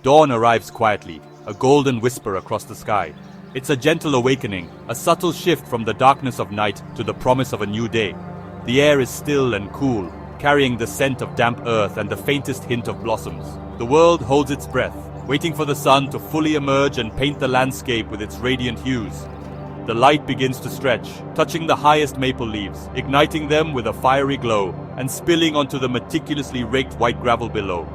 Dawn arrives quietly, a golden whisper across the sky. It's a gentle awakening, a subtle shift from the darkness of night to the promise of a new day. The air is still and cool, carrying the scent of damp earth and the faintest hint of blossoms. The world holds its breath, waiting for the sun to fully emerge and paint the landscape with its radiant hues. The light begins to stretch, touching the highest maple leaves, igniting them with a fiery glow, and spilling onto the meticulously raked white gravel below.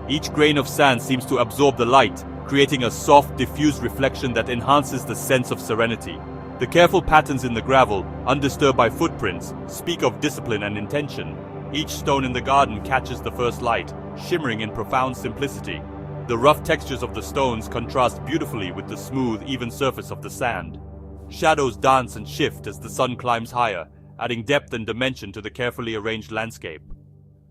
Each grain of sand seems to absorb the light, creating a soft, diffused reflection that enhances the sense of serenity. The careful patterns in the gravel, undisturbed by footprints, speak of discipline and intention. Each stone in the garden catches the first light, shimmering in profound simplicity. The rough textures of the stones contrast beautifully with the smooth, even surface of the sand. Shadows dance and shift as the sun climbs higher, adding depth and dimension to the carefully arranged landscape.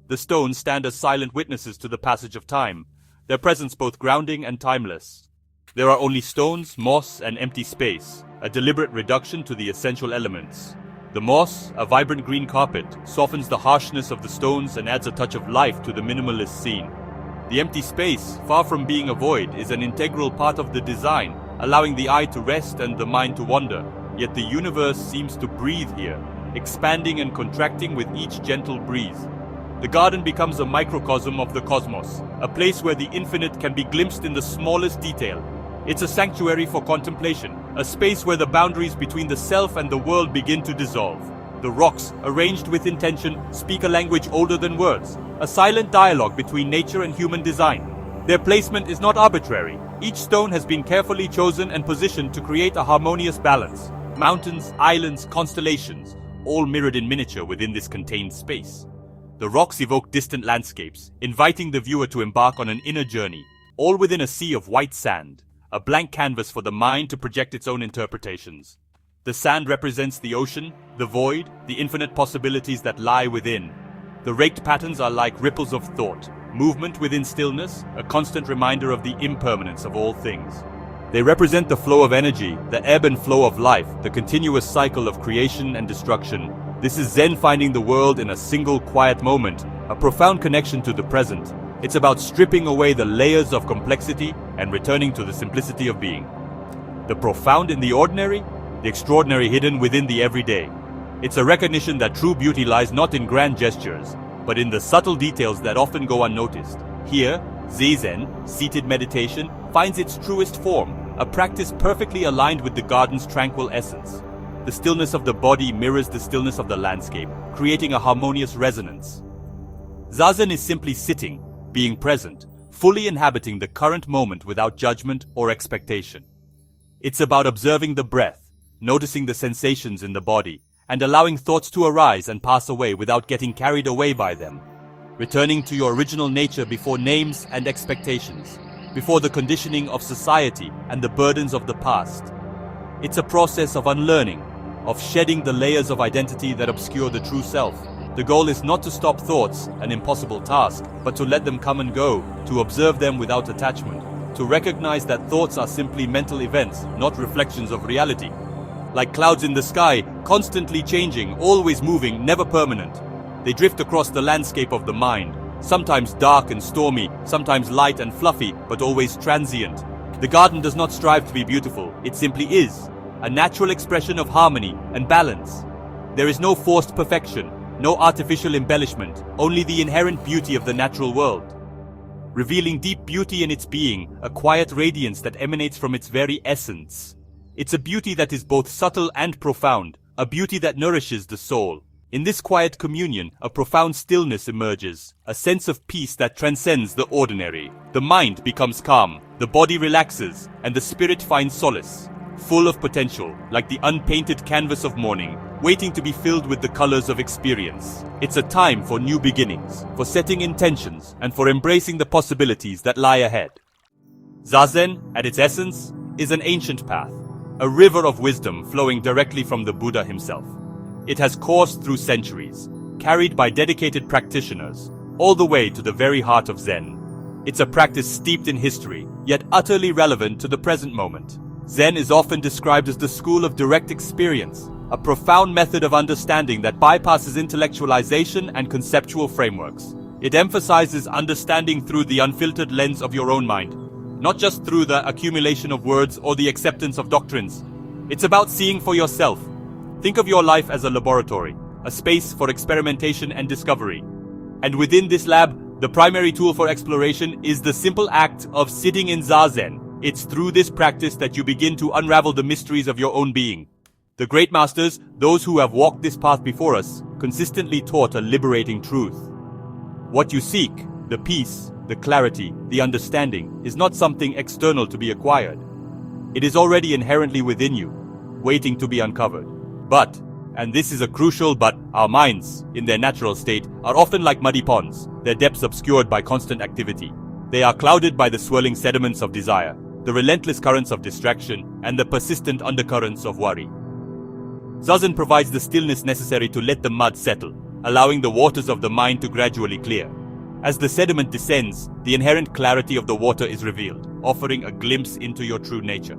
The stones stand as silent witnesses to the passage of time, their presence both grounding and timeless. There are only stones, moss, and empty space, a deliberate reduction to the essential elements. The moss, a vibrant green carpet, softens the harshness of the stones and adds a touch of life to the minimalist scene. The empty space, far from being a void, is an integral part of the design, allowing the eye to rest and the mind to wander. Yet the universe seems to breathe here, expanding and contracting with each gentle breeze. The garden becomes a microcosm of the cosmos, a place where the infinite can be glimpsed in the smallest detail. It's a sanctuary for contemplation, a space where the boundaries between the self and the world begin to dissolve. The rocks, arranged with intention, speak a language older than words, a silent dialogue between nature and human design. Their placement is not arbitrary. Each stone has been carefully chosen and positioned to create a harmonious balance. Mountains, islands, constellations, all mirrored in miniature within this contained space. The rocks evoke distant landscapes, inviting the viewer to embark on an inner journey, all within a sea of white sand, a blank canvas for the mind to project its own interpretations. The sand represents the ocean, the void, the infinite possibilities that lie within. The raked patterns are like ripples of thought, movement within stillness, a constant reminder of the impermanence of all things. They represent the flow of energy, the ebb and flow of life, the continuous cycle of creation and destruction. This is Zen finding the world in a single quiet moment, a profound connection to the present. It's about stripping away the layers of complexity and returning to the simplicity of being. The profound in the ordinary, the extraordinary hidden within the everyday. It's a recognition that true beauty lies not in grand gestures, but in the subtle details that often go unnoticed. Here, Zazen, seated meditation, finds its truest form, a practice perfectly aligned with the garden's tranquil essence. The stillness of the body mirrors the stillness of the landscape, creating a harmonious resonance. Zazen is simply sitting, being present, fully inhabiting the current moment without judgment or expectation. It's about observing the breath, noticing the sensations in the body, and allowing thoughts to arise and pass away without getting carried away by them. Returning to your original nature before names and expectations, before the conditioning of society and the burdens of the past. It's a process of unlearning, of shedding the layers of identity that obscure the true self. The goal is not to stop thoughts, an impossible task, but to let them come and go, to observe them without attachment, to recognize that thoughts are simply mental events, not reflections of reality. Like clouds in the sky, constantly changing, always moving, never permanent. They drift across the landscape of the mind, sometimes dark and stormy, sometimes light and fluffy, but always transient. The garden does not strive to be beautiful, it simply is, a natural expression of harmony and balance. There is no forced perfection, no artificial embellishment, only the inherent beauty of the natural world. Revealing deep beauty in its being, a quiet radiance that emanates from its very essence. It's a beauty that is both subtle and profound, a beauty that nourishes the soul. In this quiet communion, a profound stillness emerges, a sense of peace that transcends the ordinary. The mind becomes calm, the body relaxes, and the spirit finds solace. Full of potential, like the unpainted canvas of morning, waiting to be filled with the colors of experience. It's a time for new beginnings, for setting intentions, and for embracing the possibilities that lie ahead. Zazen, at its essence, is an ancient path, a river of wisdom flowing directly from the Buddha himself. It has coursed through centuries, carried by dedicated practitioners, all the way to the very heart of Zen. It's a practice steeped in history, yet utterly relevant to the present moment. Zen is often described as the school of direct experience, a profound method of understanding that bypasses intellectualization and conceptual frameworks. It emphasizes understanding through the unfiltered lens of your own mind, not just through the accumulation of words or the acceptance of doctrines. It's about seeing for yourself. Think of your life as a laboratory, a space for experimentation and discovery. And within this lab, the primary tool for exploration is the simple act of sitting in Zazen. It's through this practice that you begin to unravel the mysteries of your own being. The great masters, those who have walked this path before us, consistently taught a liberating truth. What you seek, the peace, the clarity, the understanding, is not something external to be acquired. It is already inherently within you, waiting to be uncovered. But, and this is a crucial but, our minds, in their natural state, are often like muddy ponds, their depths obscured by constant activity. They are clouded by the swirling sediments of desire, the relentless currents of distraction, and the persistent undercurrents of worry. Zazen provides the stillness necessary to let the mud settle, allowing the waters of the mind to gradually clear. As the sediment descends, the inherent clarity of the water is revealed, offering a glimpse into your true nature.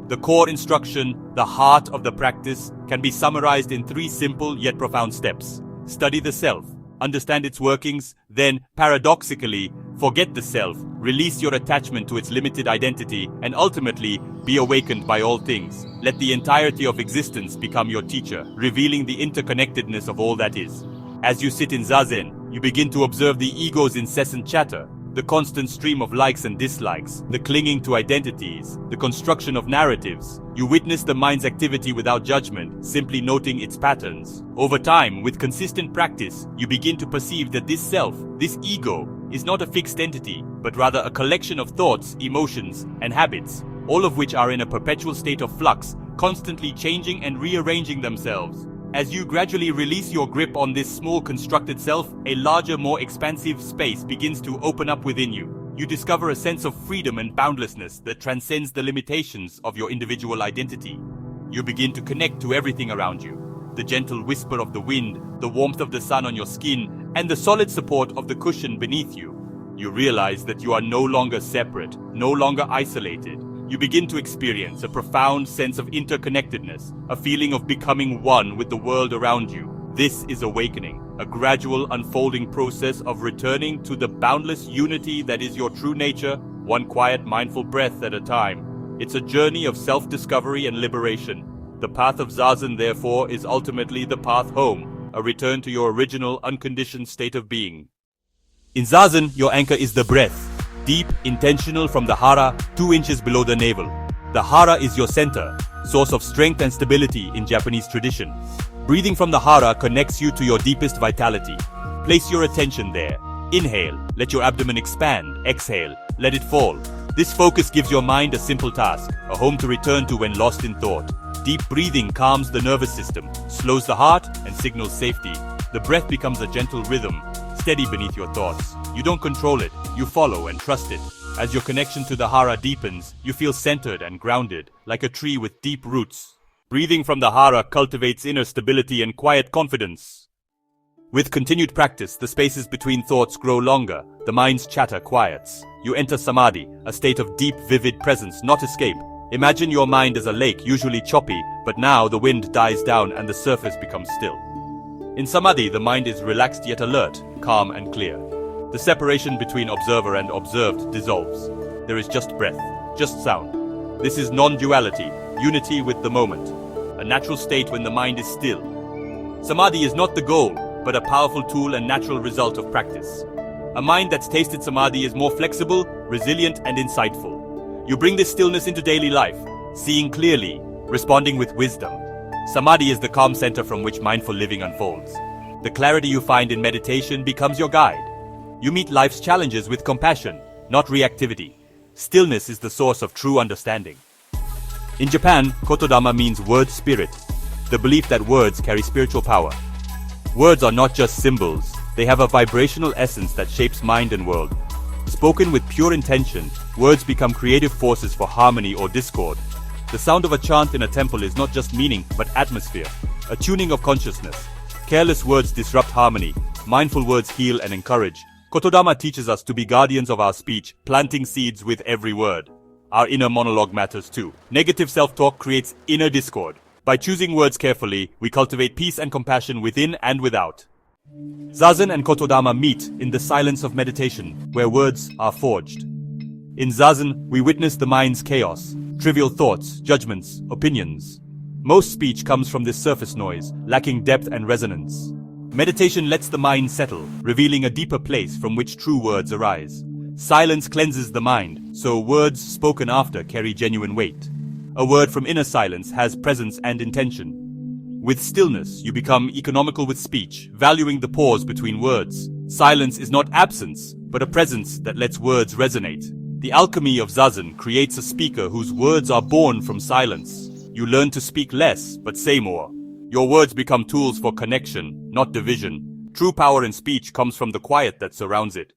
The core instruction, the heart of the practice, can be summarized in 3 simple yet profound steps. Study the self, understand its workings, then, paradoxically, forget the self, release your attachment to its limited identity, and ultimately, be awakened by all things. Let the entirety of existence become your teacher, revealing the interconnectedness of all that is. As you sit in Zazen, you begin to observe the ego's incessant chatter, the constant stream of likes and dislikes, the clinging to identities, the construction of narratives. You witness the mind's activity without judgment, simply noting its patterns. Over time, with consistent practice, you begin to perceive that this self, this ego, is not a fixed entity, but rather a collection of thoughts, emotions, and habits, all of which are in a perpetual state of flux, constantly changing and rearranging themselves. As you gradually release your grip on this small constructed self, a larger, more expansive space begins to open up within you. You discover a sense of freedom and boundlessness that transcends the limitations of your individual identity. You begin to connect to everything around you. The gentle whisper of the wind, the warmth of the sun on your skin, and the solid support of the cushion beneath you. You realize that you are no longer separate, no longer isolated. You begin to experience a profound sense of interconnectedness, a feeling of becoming one with the world around you. This is awakening, a gradual unfolding process of returning to the boundless unity that is your true nature, one quiet, mindful breath at a time. It's a journey of self-discovery and liberation. The path of Zazen, therefore, is ultimately the path home, a return to your original, unconditioned state of being. In Zazen, your anchor is the breath. Deep, intentional from the hara, 2 inches below the navel. The hara is your center, source of strength and stability in Japanese tradition. Breathing from the hara connects you to your deepest vitality. Place your attention there. Inhale, let your abdomen expand. Exhale, let it fall. This focus gives your mind a simple task, a home to return to when lost in thought. Deep breathing calms the nervous system, slows the heart, and signals safety. The breath becomes a gentle rhythm, steady beneath your thoughts. You don't control it, you follow and trust it. As your connection to the hara deepens, you feel centered and grounded, like a tree with deep roots. Breathing from the hara cultivates inner stability and quiet confidence. With continued practice, the spaces between thoughts grow longer, the mind's chatter quiets. You enter samadhi, a state of deep, vivid presence, not escape. Imagine your mind as a lake, usually choppy, but now the wind dies down and the surface becomes still. In samadhi, the mind is relaxed yet alert, calm and clear. The separation between observer and observed dissolves. There is just breath, just sound. This is non-duality, unity with the moment, a natural state when the mind is still. Samadhi is not the goal, but a powerful tool and natural result of practice. A mind that's tasted samadhi is more flexible, resilient, and insightful. You bring this stillness into daily life, seeing clearly, responding with wisdom. Samadhi is the calm center from which mindful living unfolds. The clarity you find in meditation becomes your guide. You meet life's challenges with compassion, not reactivity. Stillness is the source of true understanding. In Japan, Kotodama means word spirit, the belief that words carry spiritual power. Words are not just symbols, they have a vibrational essence that shapes mind and world. Spoken with pure intention, words become creative forces for harmony or discord. The sound of a chant in a temple is not just meaning, but atmosphere, a tuning of consciousness. Careless words disrupt harmony, mindful words heal and encourage. Kotodama teaches us to be guardians of our speech, planting seeds with every word. Our inner monologue matters too. Negative self-talk creates inner discord. By choosing words carefully, we cultivate peace and compassion within and without. Zazen and Kotodama meet in the silence of meditation, where words are forged. In Zazen, we witness the mind's chaos, trivial thoughts, judgments, opinions. Most speech comes from this surface noise, lacking depth and resonance. Meditation lets the mind settle, revealing a deeper place from which true words arise. Silence cleanses the mind, so words spoken after carry genuine weight. A word from inner silence has presence and intention. With stillness, you become economical with speech, valuing the pause between words. Silence is not absence, but a presence that lets words resonate. The alchemy of Zazen creates a speaker whose words are born from silence. You learn to speak less, but say more. Your words become tools for connection, not division. True power in speech comes from the quiet that surrounds it.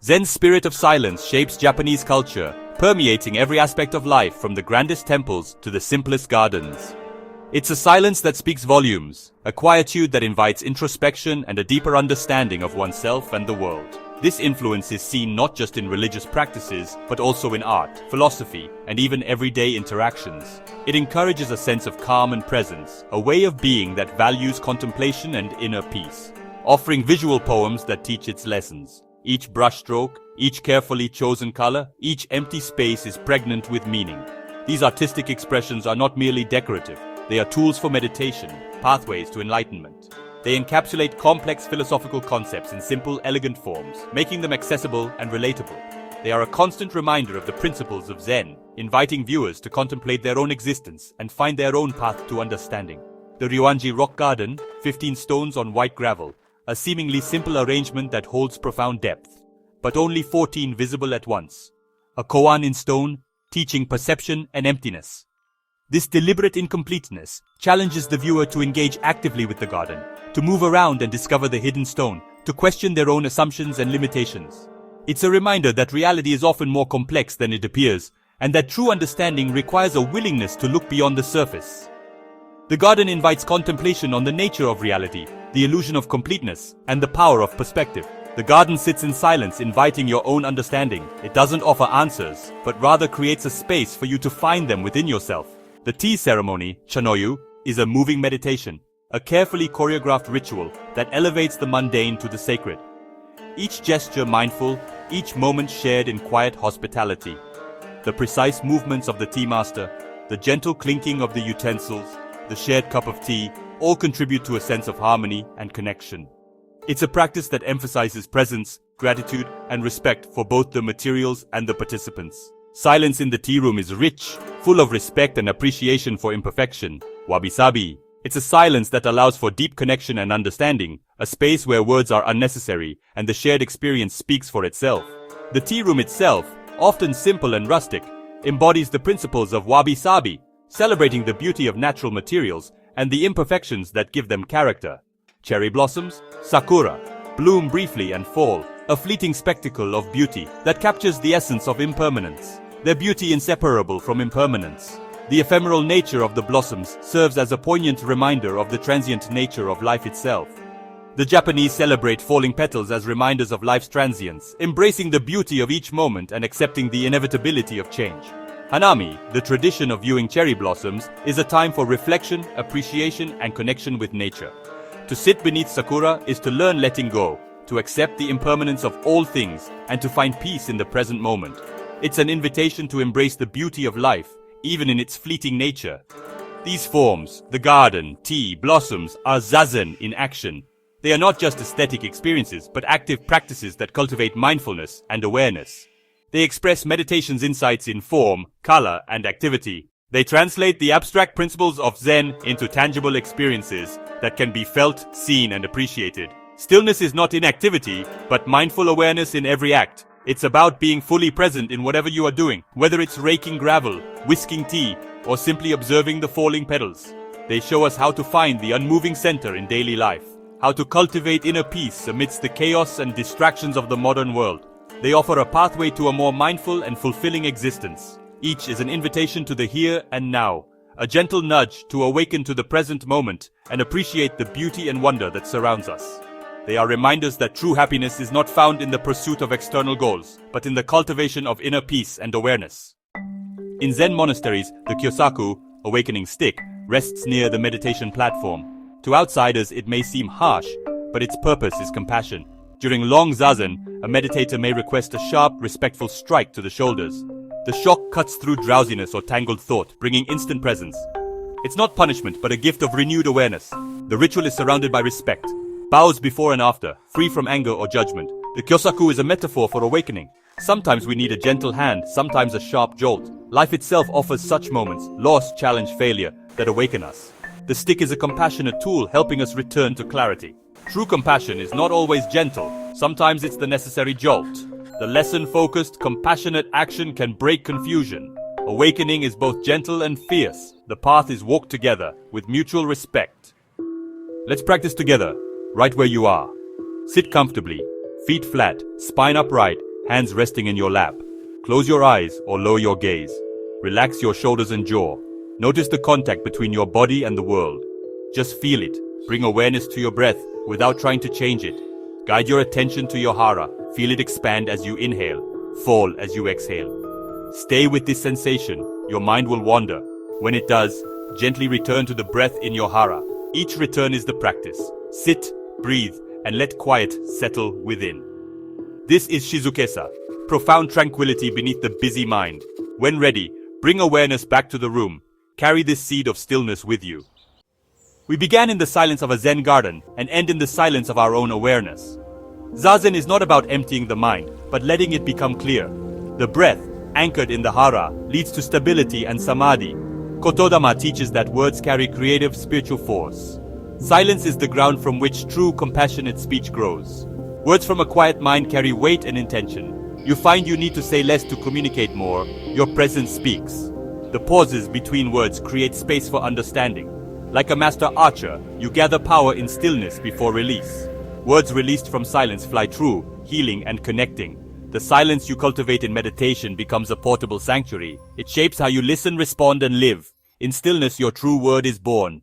Zen's spirit of silence shapes Japanese culture, permeating every aspect of life from the grandest temples to the simplest gardens. It's a silence that speaks volumes, a quietude that invites introspection and a deeper understanding of oneself and the world. This influence is seen not just in religious practices, but also in art, philosophy, and even everyday interactions. It encourages a sense of calm and presence, a way of being that values contemplation and inner peace, offering visual poems that teach its lessons. Each brushstroke, each carefully chosen color, each empty space is pregnant with meaning. These artistic expressions are not merely decorative, they are tools for meditation, pathways to enlightenment. They encapsulate complex philosophical concepts in simple, elegant forms, making them accessible and relatable. They are a constant reminder of the principles of Zen, inviting viewers to contemplate their own existence and find their own path to understanding. The Ryoanji Rock Garden, 15 stones on white gravel, a seemingly simple arrangement that holds profound depth, but only 14 visible at once. A koan in stone, teaching perception and emptiness. This deliberate incompleteness challenges the viewer to engage actively with the garden, to move around and discover the hidden stone, to question their own assumptions and limitations. It's a reminder that reality is often more complex than it appears, and that true understanding requires a willingness to look beyond the surface. The garden invites contemplation on the nature of reality, the illusion of completeness, and the power of perspective. The garden sits in silence, inviting your own understanding. It doesn't offer answers, but rather creates a space for you to find them within yourself. The tea ceremony, Chanoyu, is a moving meditation, a carefully choreographed ritual that elevates the mundane to the sacred. Each gesture mindful, each moment shared in quiet hospitality. The precise movements of the tea master, the gentle clinking of the utensils, the shared cup of tea, all contribute to a sense of harmony and connection. It's a practice that emphasizes presence, gratitude, and respect for both the materials and the participants. Silence in the tea room is rich, full of respect and appreciation for imperfection. Wabi-sabi. It's a silence that allows for deep connection and understanding, a space where words are unnecessary and the shared experience speaks for itself. The tea room itself, often simple and rustic, embodies the principles of wabi-sabi, celebrating the beauty of natural materials and the imperfections that give them character. Cherry blossoms, sakura, bloom briefly and fall, a fleeting spectacle of beauty that captures the essence of impermanence. Their beauty inseparable from impermanence. The ephemeral nature of the blossoms serves as a poignant reminder of the transient nature of life itself. The Japanese celebrate falling petals as reminders of life's transience, embracing the beauty of each moment and accepting the inevitability of change. Hanami, the tradition of viewing cherry blossoms, is a time for reflection, appreciation, and connection with nature. To sit beneath sakura is to learn letting go, to accept the impermanence of all things, and to find peace in the present moment. It's an invitation to embrace the beauty of life, even in its fleeting nature. These forms, the garden, tea, blossoms, are Zazen in action. They are not just aesthetic experiences, but active practices that cultivate mindfulness and awareness. They express meditation's insights in form, color, and activity. They translate the abstract principles of Zen into tangible experiences that can be felt, seen, and appreciated. Stillness is not inactivity, but mindful awareness in every act. It's about being fully present in whatever you are doing, whether it's raking gravel, whisking tea, or simply observing the falling petals. They show us how to find the unmoving center in daily life, how to cultivate inner peace amidst the chaos and distractions of the modern world. They offer a pathway to a more mindful and fulfilling existence. Each is an invitation to the here and now, a gentle nudge to awaken to the present moment and appreciate the beauty and wonder that surrounds us. They are reminders that true happiness is not found in the pursuit of external goals, but in the cultivation of inner peace and awareness. In Zen monasteries, the Kyosaku, awakening stick, rests near the meditation platform. To outsiders, it may seem harsh, but its purpose is compassion. During long Zazen, a meditator may request a sharp, respectful strike to the shoulders. The shock cuts through drowsiness or tangled thought, bringing instant presence. It's not punishment, but a gift of renewed awareness. The ritual is surrounded by respect. Bows before and after, free from anger or judgment. The kyosaku is a metaphor for awakening. Sometimes we need a gentle hand, sometimes a sharp jolt. Life itself offers such moments, loss, challenge, failure, that awaken us. The stick is a compassionate tool helping us return to clarity. True compassion is not always gentle. Sometimes it's the necessary jolt. The lesson-focused, compassionate action can break confusion. Awakening is both gentle and fierce. The path is walked together, with mutual respect. Let's practice together, right where you are. Sit comfortably, feet flat, spine upright, hands resting in your lap. Close your eyes or lower your gaze. Relax your shoulders and jaw. Notice the contact between your body and the world. Just feel it. Bring awareness to your breath without trying to change it. Guide your attention to your hara. Feel it expand as you inhale, fall as you exhale. Stay with this sensation. Your mind will wander. When it does, gently return to the breath in your hara. Each return is the practice. Sit, breathe, and let quiet settle within. This is Shizukesa, profound tranquility beneath the busy mind. When ready, bring awareness back to the room. Carry this seed of stillness with you. We began in the silence of a Zen garden and end in the silence of our own awareness. Zazen is not about emptying the mind, but letting it become clear. The breath, anchored in the hara, leads to stability and samadhi. Kotodama teaches that words carry creative spiritual force. Silence is the ground from which true compassionate speech grows. Words from a quiet mind carry weight and intention. You find you need to say less to communicate more. Your presence speaks. The pauses between words create space for understanding. Like a master archer, you gather power in stillness before release. Words released from silence fly true, healing and connecting. The silence you cultivate in meditation becomes a portable sanctuary. It shapes how you listen, respond, and live. In stillness, your true word is born.